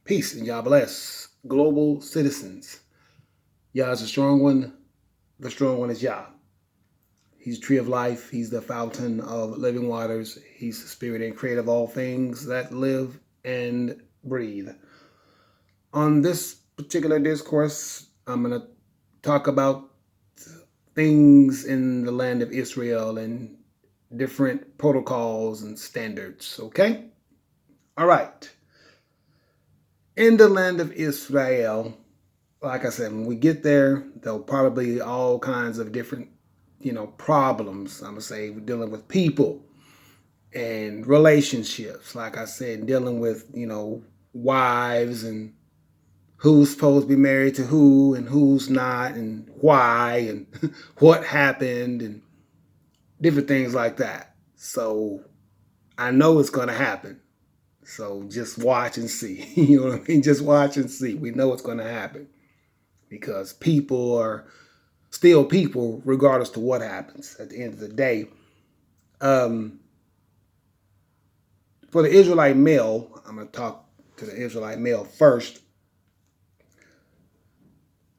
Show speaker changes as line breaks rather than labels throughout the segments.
Peace and Yah bless. Global citizens. Yah is a strong one. The strong one is Yah. He's the tree of life. He's the fountain of living waters. He's the spirit and creator of all things that live and breathe. On this particular discourse, I'm going to talk about things in the land of Israel and different protocols and standards, okay? All right. In the land of Israel, like I said, when we get there, there'll probably be all kinds of different, problems. I'm going to say we're dealing with people and relationships. Like I said, dealing with, wives and who's supposed to be married to who and who's not and why and what happened and different things like that. So I know it's going to happen. So just watch and see. You know what I mean? Just watch and see. We know it's going to happen because people are still people regardless to what happens at the end of the day. For the Israelite male, I'm going to talk to the Israelite male first.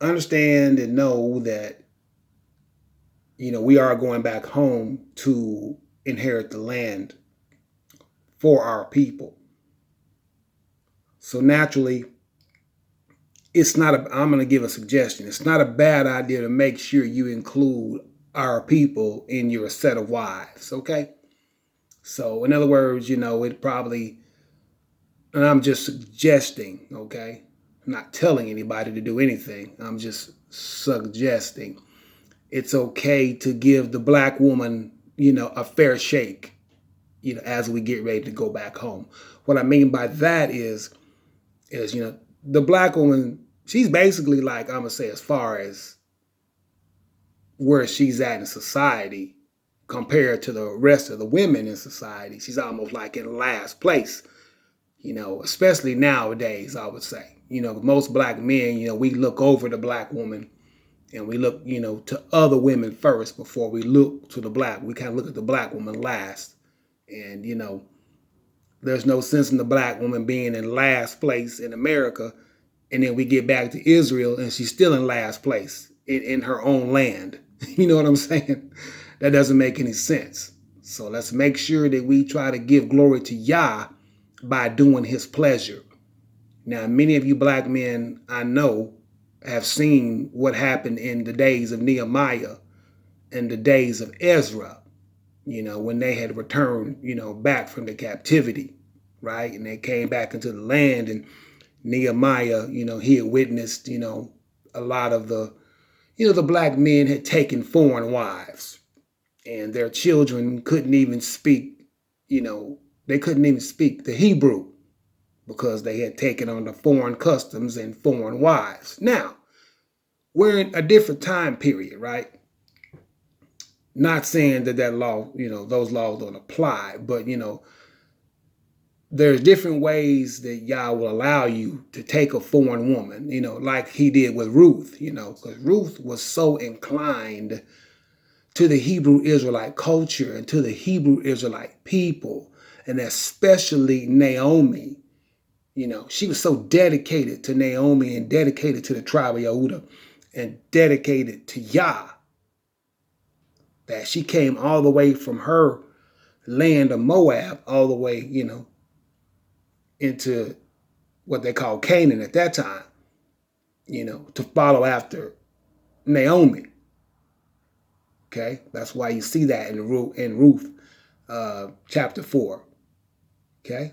Understand and know that, we are going back home to inherit the land for our people. So naturally, I'm going to give a suggestion. It's not a bad idea to make sure you include our people in your set of wives, okay? So in other words, it probably, and I'm just suggesting, okay? I'm not telling anybody to do anything. I'm just suggesting it's okay to give the black woman, a fair shake, as we get ready to go back home. What I mean by that is, the black woman, she's basically like, I'm going to say, as far as where she's at in society compared to the rest of the women in society, she's almost like in last place, especially nowadays, I would say. Most black men, we look over the black woman and we look, to other women first before we look to the black. We kind of look at the black woman last. And, there's no sense in the black woman being in last place in America, and then we get back to Israel and she's still in last place in her own land. You know what I'm saying? That doesn't make any sense. So let's make sure that we try to give glory to Yah by doing his pleasure. Now, many of you black men I know have seen what happened in the days of Nehemiah and the days of Ezra. When they had returned, back from the captivity, right? And they came back into the land, and Nehemiah, he had witnessed, a lot of the black men had taken foreign wives, and their children couldn't even speak, they couldn't even speak the Hebrew because they had taken on the foreign customs and foreign wives. Now, we're in a different time period, right? Not saying that law, those laws don't apply, but, there's different ways that Yah will allow you to take a foreign woman, like he did with Ruth, because Ruth was so inclined to the Hebrew Israelite culture and to the Hebrew Israelite people, and especially Naomi. She was so dedicated to Naomi and dedicated to the tribe of Yehudah and dedicated to Yah, that she came all the way from her land of Moab all the way, into what they call Canaan at that time, to follow after Naomi. Okay, that's why you see that in Ruth chapter 4. Okay,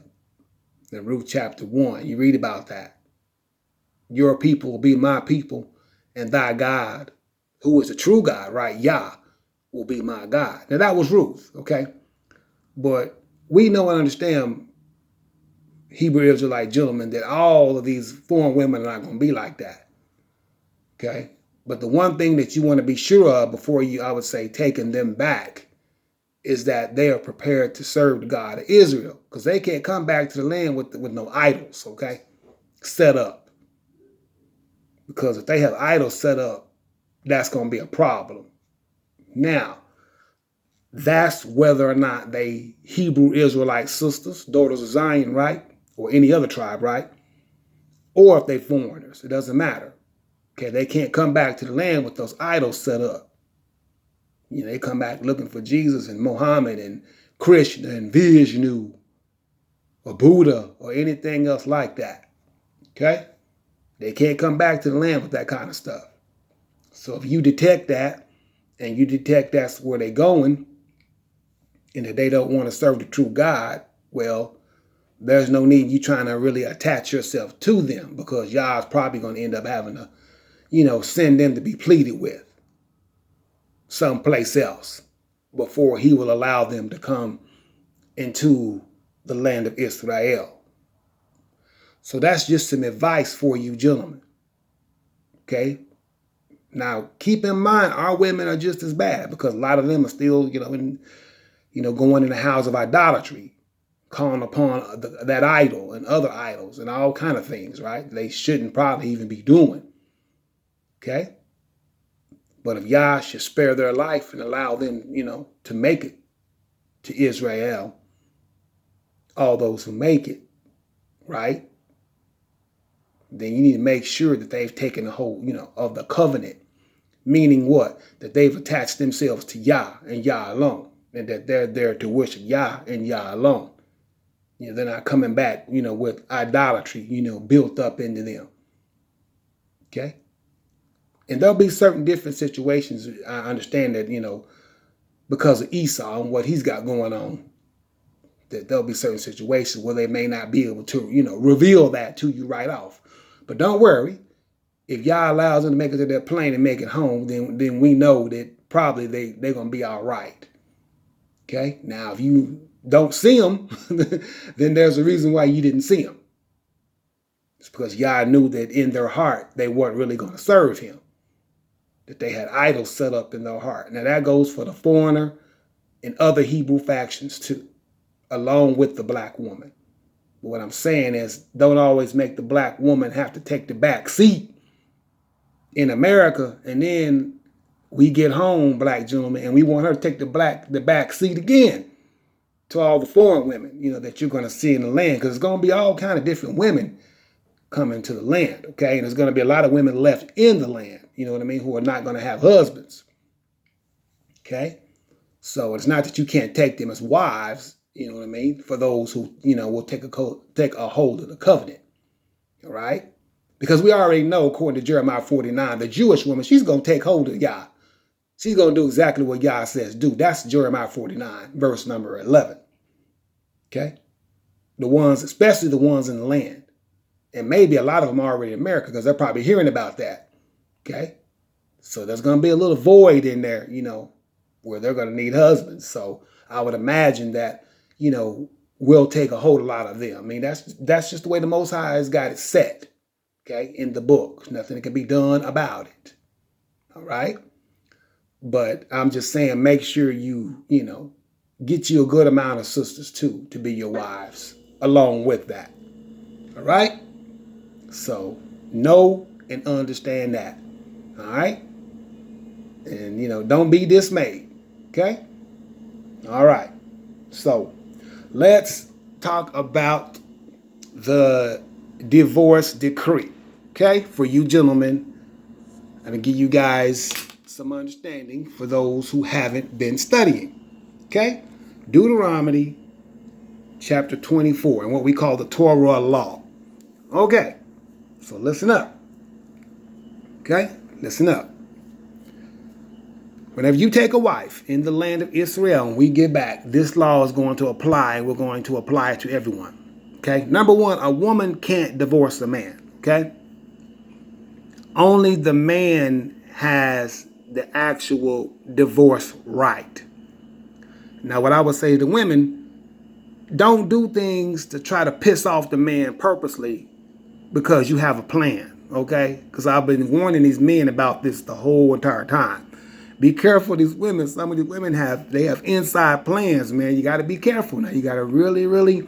in Ruth chapter 1, you read about that. Your people will be my people, and thy God, who is the true God, right? Yah, will be my God. Now that was Ruth, okay? But we know and understand, Hebrew Israelite gentlemen, that all of these foreign women are not going to be like that, okay? But the one thing that you want to be sure of before you, I would say, taking them back is that they are prepared to serve the God of Israel, because they can't come back to the land with no idols, okay, set up. Because if they have idols set up, that's going to be a problem. Now, that's whether or not they Hebrew Israelite sisters, daughters of Zion, right? Or any other tribe, right? or if they foreigners. It doesn't matter. Okay, they can't come back to the land with those idols set up. They come back looking for Jesus and Muhammad and Krishna and Vishnu or Buddha or anything else like that. Okay? They can't come back to the land with that kind of stuff. So if you detect that, and you detect that's where they're going, and that they don't want to serve the true God, well, there's no need you trying to really attach yourself to them, because y'all is probably going to end up having to, send them to be pleaded with someplace else before he will allow them to come into the land of Israel. So that's just some advice for you gentlemen. Okay? Now, keep in mind, our women are just as bad, because a lot of them are still, going in the house of idolatry, calling upon that idol and other idols and all kind of things, right? They shouldn't probably even be doing. Okay? But if Yah should spare their life and allow them, to make it to Israel, all those who make it, right? Then you need to make sure that they've taken the whole, of the covenant. Meaning what? That they've attached themselves to Yah and Yah alone. And that they're there to worship Yah and Yah alone. They're not coming back, with idolatry, built up into them. Okay? And there'll be certain different situations, I understand that, because of Esau and what he's got going on, that there'll be certain situations where they may not be able to, reveal that to you right off. But don't worry. If Yah allows them to make it to their plane and make it home, then we know that probably they're going to be all right. Okay? Now, if you don't see them, then there's a reason why you didn't see them. It's because Yah knew that in their heart, they weren't really going to serve him. That they had idols set up in their heart. Now, that goes for the foreigner and other Hebrew factions too, along with the black woman. But what I'm saying is, don't always make the black woman have to take the back seat in America, and then we get home, black gentlemen, and we want her to take the back seat again to all the foreign women, that you're going to see in the land, because it's going to be all kind of different women coming to the land, okay? And there's going to be a lot of women left in the land, who are not going to have husbands, okay? So it's not that you can't take them as wives, for those who, will take a hold of the covenant, all right? Because we already know, according to Jeremiah 49, the Jewish woman, she's going to take hold of Yah. She's going to do exactly what Yah says do. That's Jeremiah 49, verse number 11. Okay? The ones, especially the ones in the land. And maybe a lot of them are already in America, because they're probably hearing about that. Okay? So there's going to be a little void in there, where they're going to need husbands. So I would imagine that, we'll take a hold of a lot of them. I mean, that's just the way the Most High has got it set. Okay, in the book. Nothing that can be done about it. All right? But I'm just saying, make sure you, get you a good amount of sisters too, to be your wives, along with that. All right? So, know and understand that. All right? And, don't be dismayed. Okay? All right. So, let's talk about the divorce decree. Okay, for you gentlemen, I'm going to give you guys some understanding for those who haven't been studying. Okay, Deuteronomy chapter 24, and what we call the Torah law. Okay, so listen up. Okay, listen up. Whenever you take a wife in the land of Israel and we get back, this law is going to apply, and we're going to apply it to everyone. Okay, number one, a woman can't divorce a man. Okay. Only the man has the actual divorce right. Now, what I would say to women, don't do things to try to piss off the man purposely because you have a plan, okay? Because I've been warning these men about this the whole entire time. Be careful of these women. Some of these women have inside plans, man. You got to be careful now. You got to really, really,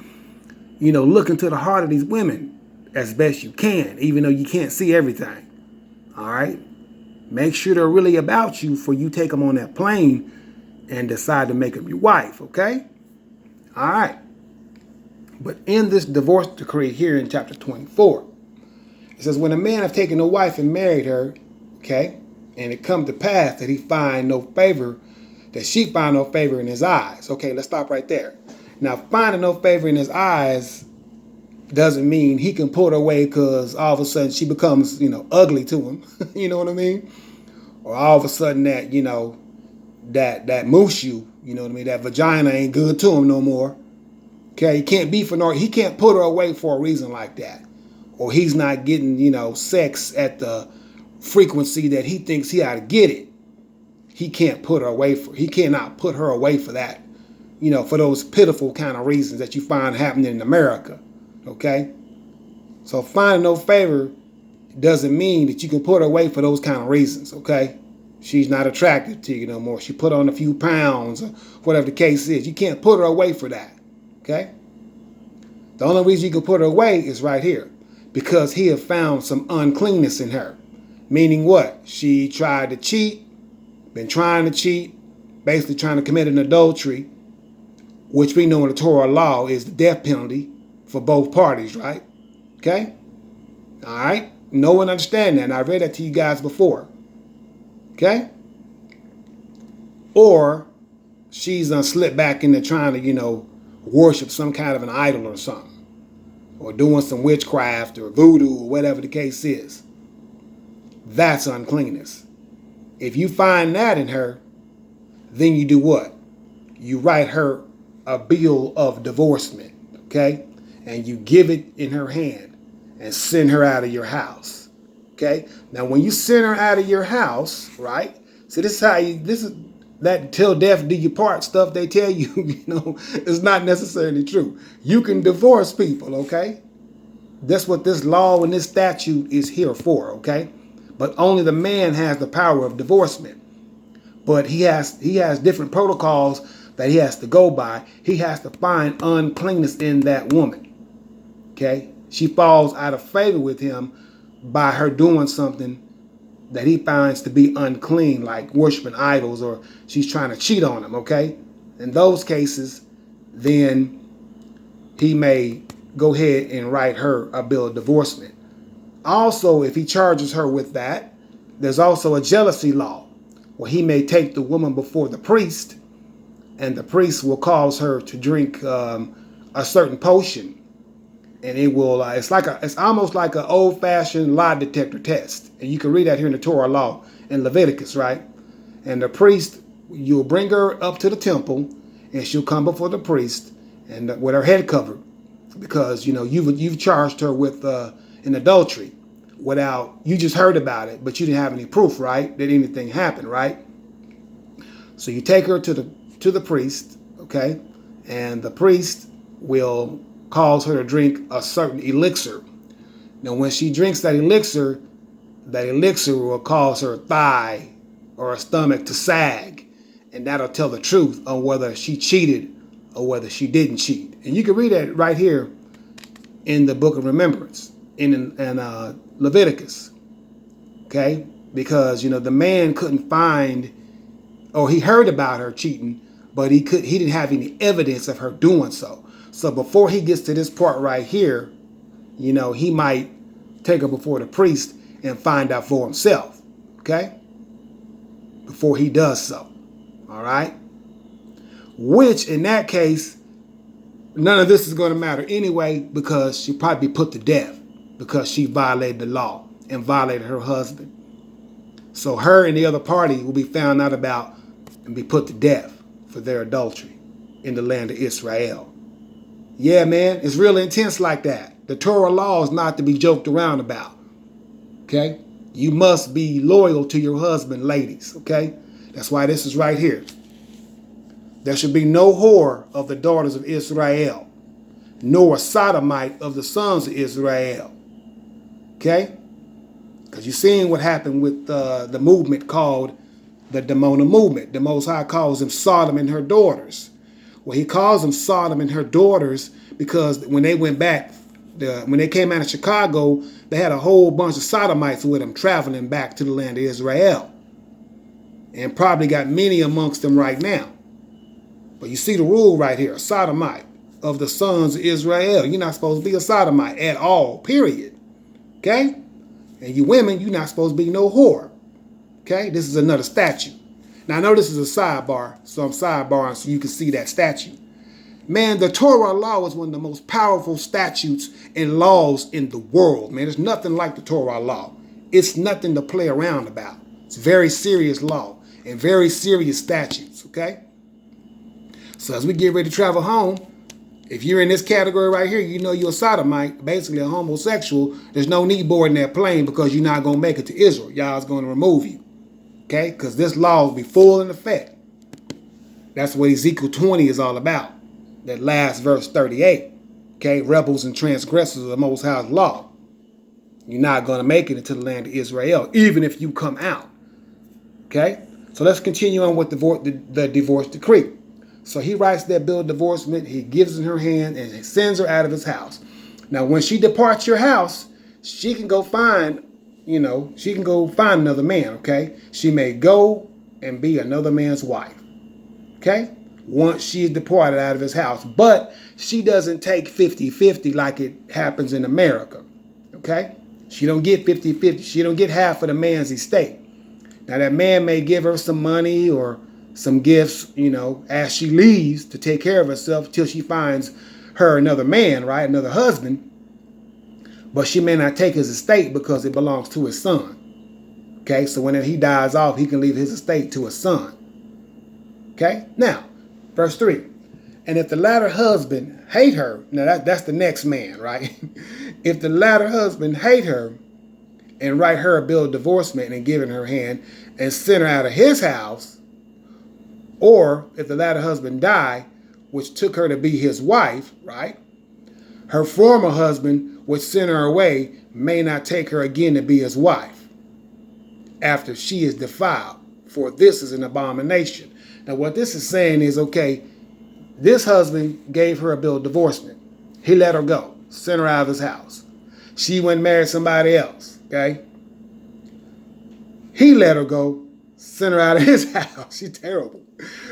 look into the heart of these women as best you can, even though you can't see everything. All right. Make sure they're really about you before you take them on that plane and decide to make them your wife. Okay. All right. But in this divorce decree here in chapter 24, It says, when a man have taken a wife and married her, okay, and it come to pass that he find no favor, that she find no favor in his eyes. Okay, let's stop right there. Now, finding no favor in his eyes doesn't mean he can put her away because all of a sudden she becomes, ugly to him. You know what I mean? Or all of a sudden that, that mushu, you know what I mean? That vagina ain't good to him no more. Okay, he can't put her away for a reason like that. Or he's not getting, sex at the frequency that he thinks he ought to get it. He cannot put her away for that, for those pitiful kind of reasons that you find happening in America. Okay? So finding no favor doesn't mean that you can put her away for those kind of reasons, okay? She's not attractive to you no more. She put on a few pounds or whatever the case is. You can't put her away for that, okay? The only reason you can put her away is right here. Because he have found some uncleanness in her. Meaning what? She tried to cheat, been trying to cheat, basically trying to commit an adultery, which we know in the Torah law is the death penalty for both parties, right? Okay? All right? Know and understand that. And I read that to you guys before. Okay? Or she's slipped back into trying to, worship some kind of an idol or something. Or doing some witchcraft or voodoo or whatever the case is. That's uncleanness. If you find that in her, then you do what? You write her a bill of divorcement, okay? And you give it in her hand and send her out of your house, okay? Now, when you send her out of your house, right? So this is that till death do you part stuff they tell you, it's not necessarily true. You can divorce people, okay? That's what this law and this statute is here for, okay? But only the man has the power of divorcement. But he has different protocols that he has to go by. He has to find uncleanness in that woman, okay? She falls out of favor with him by her doing something that he finds to be unclean, like worshiping idols, or she's trying to cheat on him, okay? In those cases, then he may go ahead and write her a bill of divorcement. Also, if he charges her with that, there's also a jealousy law where he may take the woman before the priest, and the priest will cause her to drink a certain potion. And it will, it's almost like an old-fashioned lie detector test. And you can read that here in the Torah law in Leviticus, right? And the priest, you'll bring her up to the temple, and she'll come before the priest and with her head covered, because you've charged her with an adultery you just heard about it, but you didn't have any proof, right, that anything happened, right? So you take her to the priest, okay, and the priest will cause her to drink a certain elixir. Now, when she drinks that elixir will cause her thigh or her stomach to sag, and that'll tell the truth on whether she cheated or whether she didn't cheat. And you can read that right here in the Book of Remembrance in Leviticus, okay? Because the man couldn't find, or he heard about her cheating, but he didn't have any evidence of her doing so. So before he gets to this part right here, he might take her before the priest and find out for himself, okay? Before he does so, all right? Which, in that case, none of this is going to matter anyway, because she'll probably be put to death because she violated the law and violated her husband. So her and the other party will be found out about and be put to death for their adultery in the land of Israel. Yeah, man, it's really intense like that. The Torah law is not to be joked around about, okay? You must be loyal to your husband, ladies, okay? That's why this is right here. There should be no whore of the daughters of Israel, nor a sodomite of the sons of Israel, okay? Because you're seeing what happened with the movement called the Demona movement. The Most High calls them Sodom and her daughters. Well, he calls them Sodom and her daughters because when they went back, when they came out of Chicago, they had a whole bunch of sodomites with them traveling back to the land of Israel. And probably got many amongst them right now. But you see the rule right here, a sodomite of the sons of Israel. You're not supposed to be a sodomite at all, period. Okay? And you women, you're not supposed to be no whore. Okay? This is another statute. Now, I know this is a sidebar, so I'm sidebarring so you can see that statute. Man, the Torah law is one of the most powerful statutes and laws in the world, man. There's nothing like the Torah law. It's nothing to play around about. It's very serious law and very serious statutes, okay? So as we get ready to travel home, if you're in this category right here, you know you're a sodomite, basically a homosexual. There's no need boarding that plane because you're not going to make it to Israel. Y'all's going to remove you, okay? Because this law will be full in effect. That's what Ezekiel 20 is all about. That last verse 38, okay? Rebels and transgressors of the Most High's law. You're not going to make it into the land of Israel, even if you come out, okay? So let's continue on with the divorce decree. So he writes that bill of divorcement, he gives it in her hand, and he sends her out of his house. Now, when she departs your house, she can go find, she can go find another man, okay? She may go and be another man's wife, okay? Once she is departed out of his house. But she doesn't take 50-50 like it happens in America, okay? She don't get 50-50. She don't get half of the man's estate. Now, that man may give her some money or some gifts, as she leaves to take care of herself till she finds her another man, right? Another husband. But she may not take his estate because it belongs to his son, okay? So when he dies off, he can leave his estate to his son, okay? Now, verse 3, and if the latter husband hate her, now that's the next man, right? If the latter husband hate her and write her a bill of divorcement and give it in her hand and send her out of his house, or if the latter husband die, which took her to be his wife, right? Her former husband, which sent her away, may not take her again to be his wife after she is defiled, for this is an abomination. Now, what this is saying is, okay, this husband gave her a bill of divorcement. He let her go, sent her out of his house. She went and married somebody else, okay? He let her go, sent her out of his house. She's terrible.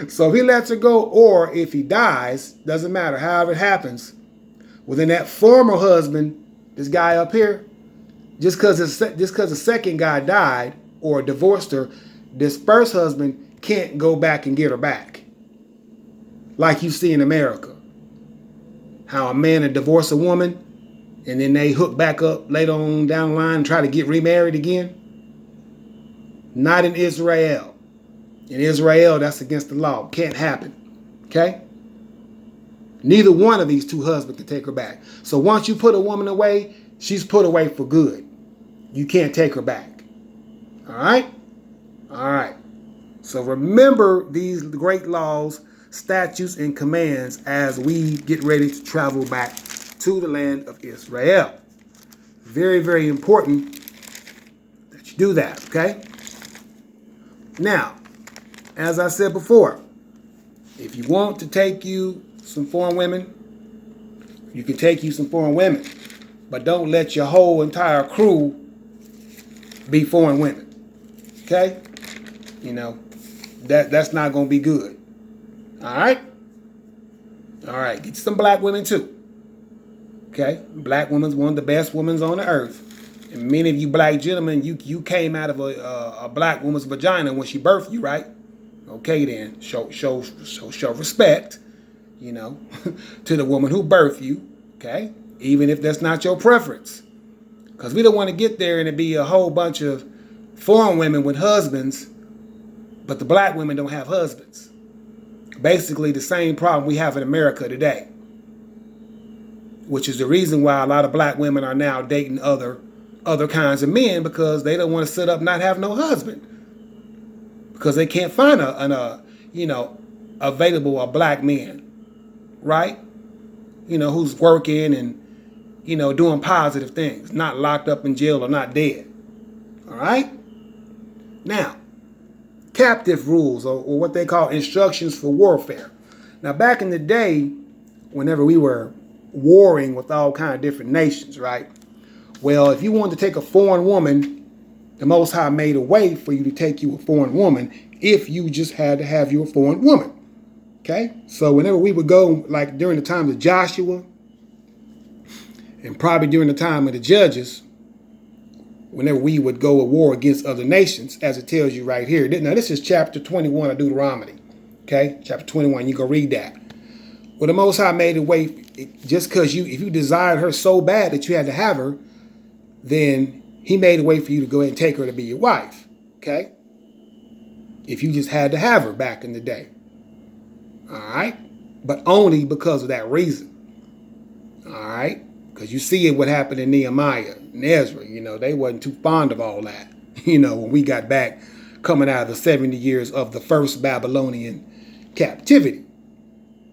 So if he lets her go, or if he dies, doesn't matter, however it happens, within that former husband, this guy up here, just because the second guy died or divorced her, this first husband can't go back and get her back. Like you see in America. How a man will divorce a woman and then they hook back up later on down the line and try to get remarried again. Not in Israel. In Israel, that's against the law. Can't happen. Okay? Neither one of these two husbands can take her back. So once you put a woman away, she's put away for good. You can't take her back. All right? All right. So remember these great laws, statutes, and commands as we get ready to travel back to the land of Israel. Very, very important that you do that, okay? Now, as I said before, if you want to take you some foreign women, you can take you some foreign women. But don't let your whole entire crew be foreign women. Okay? That's not going to be good. All right? All right. Get some black women too. Okay? Black women's one of the best women on the earth. And many of you black gentlemen, you came out of a black woman's vagina when she birthed you, right? Okay then. Show respect, to the woman who birthed you. Okay? Even if that's not your preference. Because we don't want to get there and it be a whole bunch of foreign women with husbands, but the black women don't have husbands. Basically the same problem we have in America today. Which is the reason why a lot of black women are now dating other kinds of men, because they don't want to sit up and not have no husband. Because they can't find available a black man. Right? Who's working and doing positive things, not locked up in jail or not dead. All right? Now, captive rules, or what they call instructions for warfare. Now, back in the day, whenever we were warring with all kind of different nations, right? Well, if you wanted to take a foreign woman, the Most High made a way for you to take you a foreign woman if you just had to have your foreign woman. Okay? So whenever we would go, like during the time of Joshua, and probably during the time of the Judges, whenever we would go to war against other nations, as it tells you right here. Now, this is chapter 21 of Deuteronomy. Okay, chapter 21, you go read that. Well, the Most High made a way, just because if you desired her so bad that you had to have her, then he made a way for you to go ahead and take her to be your wife. Okay? If you just had to have her back in the day. All right? But only because of that reason. All right? Because you see what happened in Nehemiah and Ezra. You know, they wasn't too fond of all that. You know, when we got back coming out of the 70 years of the first Babylonian captivity.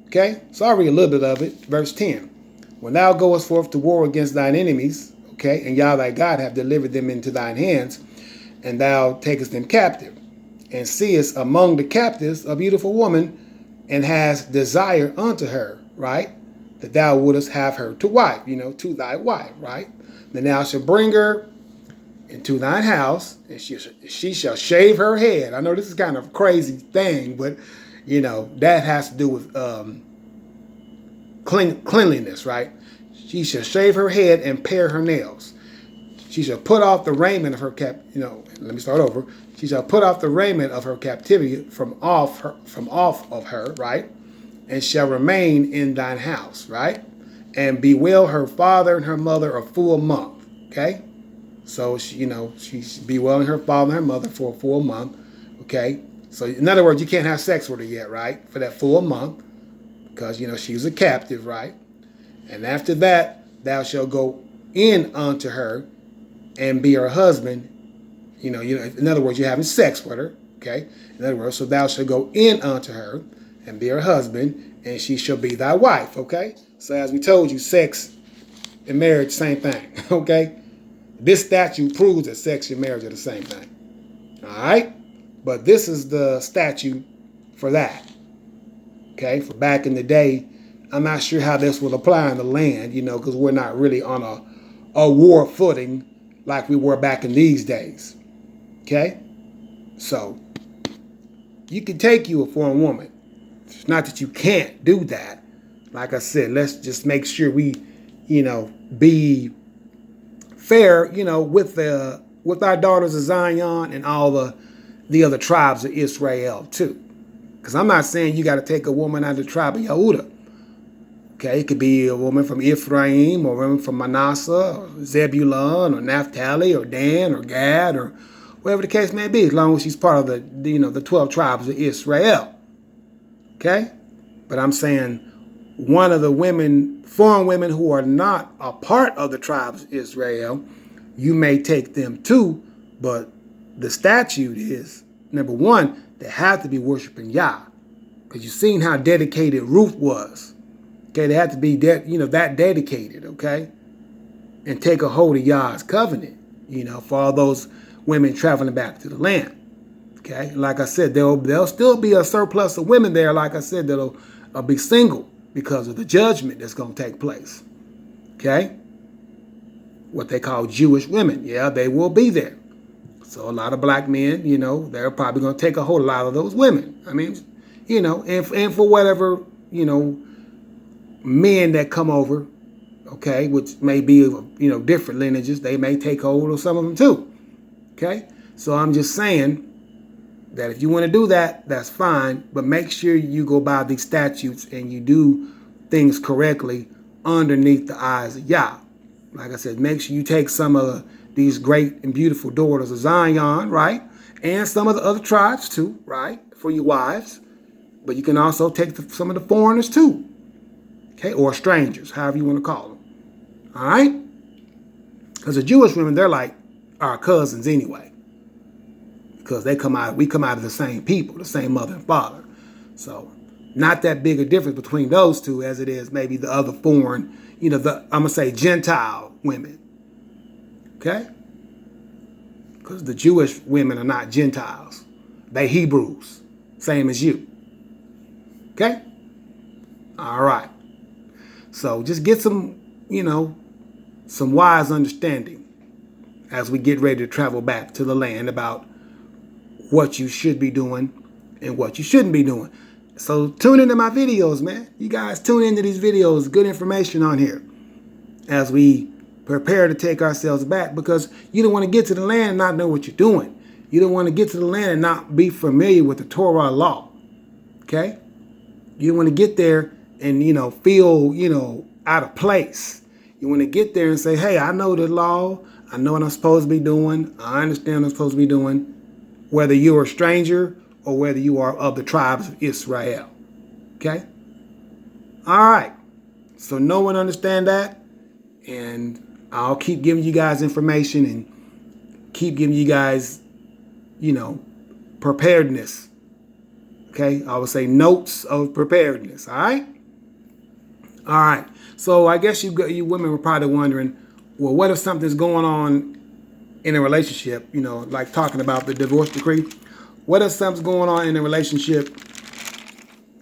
Okay? So I'll read a little bit of it. Verse 10. When thou goest forth to war against thine enemies, okay, and Yah thy God have delivered them into thine hands, and thou takest them captive, and seest among the captives a beautiful woman, and hast desire unto her, right? That thou wouldest have her to wife, you know, to thy wife, right? Then thou shalt bring her into thine house, and she shall shave her head. I know this is kind of a crazy thing, but, you know, that has to do with cleanliness, right? She shall shave her head and pare her nails. She shall put off the raiment of her let me start over. She shall put off the raiment of her captivity from off of her, right? And shall remain in thine house, right? And bewail her father and her mother a full month, okay? So she's bewailing her father and her mother for a full month, okay? So in other words, you can't have sex with her yet, right? For that full month, because she's a captive, right? And after that, thou shalt go in unto her and be her husband. In other words, you're having sex with her, okay? In other words, so thou shalt go in unto her and be her husband, and she shall be thy wife, okay? So as we told you, sex and marriage, same thing, okay? This statute proves that sex and marriage are the same thing, all right? But this is the statute for that, okay? For back in the day, I'm not sure how this will apply in the land, because we're not really on a war footing like we were back in these days, okay? So you can take you a foreign woman. It's not that you can't do that. Like I said, let's just make sure we, be fair, with our daughters of Zion and all the other tribes of Israel too. Because I'm not saying you got to take a woman out of the tribe of Yehuda. Okay, it could be a woman from Ephraim, or a woman from Manasseh, or Zebulun, or Naphtali, or Dan, or Gad, or whatever the case may be, as long as she's part of the 12 tribes of Israel. Okay? But I'm saying one of the foreign women who are not a part of the tribes of Israel, you may take them too, but the statute is, number one, they have to be worshiping Yah. Because you've seen how dedicated Ruth was. Okay, they have to be that dedicated, okay? And take a hold of Yah's covenant, for all those women traveling back to the land. Okay, like I said, there'll still be a surplus of women there, like I said, that'll be single because of the judgment that's going to take place. Okay? What they call Jewish women. Yeah, they will be there. So a lot of black men, they're probably going to take a hold of a lot of those women. I mean, and for whatever, men that come over, okay, which may be, different lineages, they may take hold of some of them too. Okay? So I'm just saying that if you want to do that, that's fine, but make sure you go by these statutes and you do things correctly underneath the eyes of Yah. Like I said, make sure you take some of these great and beautiful daughters of Zion, right? And some of the other tribes too, right? For your wives. But you can also take some of the foreigners too. Okay? Or strangers, however you want to call them. All right? Because the Jewish women, they're like our cousins anyway. Because we come out of the same people, the same mother and father. So not that big a difference between those two as it is maybe the other foreign, I'm going to say Gentile women. Okay? Because the Jewish women are not Gentiles. They Hebrews. Same as you. Okay? All right. So just get some, some wise understanding as we get ready to travel back to the land about what you should be doing and what you shouldn't be doing. So tune into my videos, man. You guys tune into these videos. Good information on here as we prepare to take ourselves back, because you don't want to get to the land and not know what you're doing. You don't want to get to the land and not be familiar with the Torah law. Okay? You don't want to get there and, feel, out of place. You want to get there and say, hey, I know the law. I know what I'm supposed to be doing. I understand what I'm supposed to be doing. Whether you're a stranger or whether you are of the tribes of Israel. Okay? All right. So no one understand that. And I'll keep giving you guys information and keep giving you guys, preparedness. Okay? I would say notes of preparedness. All right? All right. So I guess you women were probably wondering, well, what if something's going on in a relationship, like talking about the divorce decree? What if something's going on in a relationship,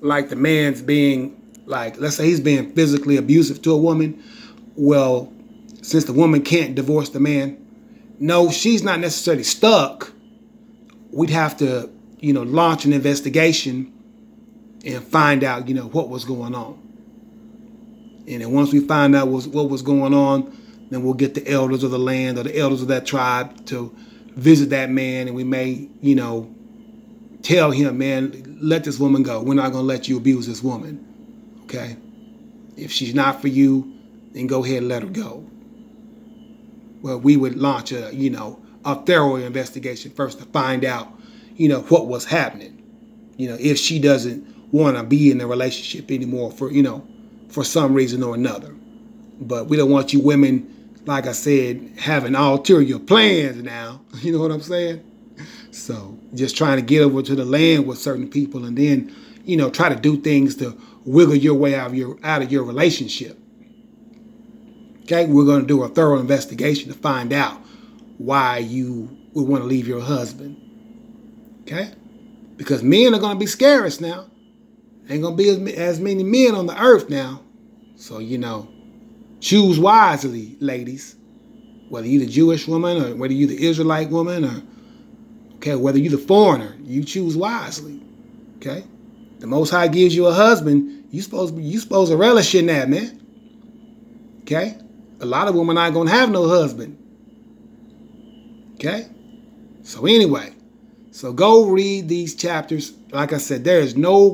like the man's being, like, let's say he's being physically abusive to a woman? Well, since the woman can't divorce the man, no, she's not necessarily stuck. We'd have to, launch an investigation and find out, what was going on. And then once we find out what was going on, then we'll get the elders of the land or the elders of that tribe to visit that man, and we may, tell him, man, let this woman go. We're not going to let you abuse this woman. Okay? If she's not for you, then go ahead and let her go. Well, we would launch a thorough investigation first to find out, what was happening. If she doesn't want to be in the relationship anymore for some reason or another. But we don't want you women, like I said, having ulterior plans now. You know what I'm saying? So just trying to get over to the land with certain people and then, try to do things to wiggle your way out of your relationship. Okay, we're going to do a thorough investigation to find out why you would want to leave your husband. Okay? Because men are going to be scarce now. Ain't going to be as many men on the earth now. So, choose wisely, ladies. Whether you're the Jewish woman or whether you're the Israelite woman or, whether you're the foreigner, you choose wisely. Okay? The Most High gives you a husband, you supposed to relish in that, man. Okay? A lot of women aren't going to have no husband. Okay? So anyway, so go read these chapters. Like I said, there is no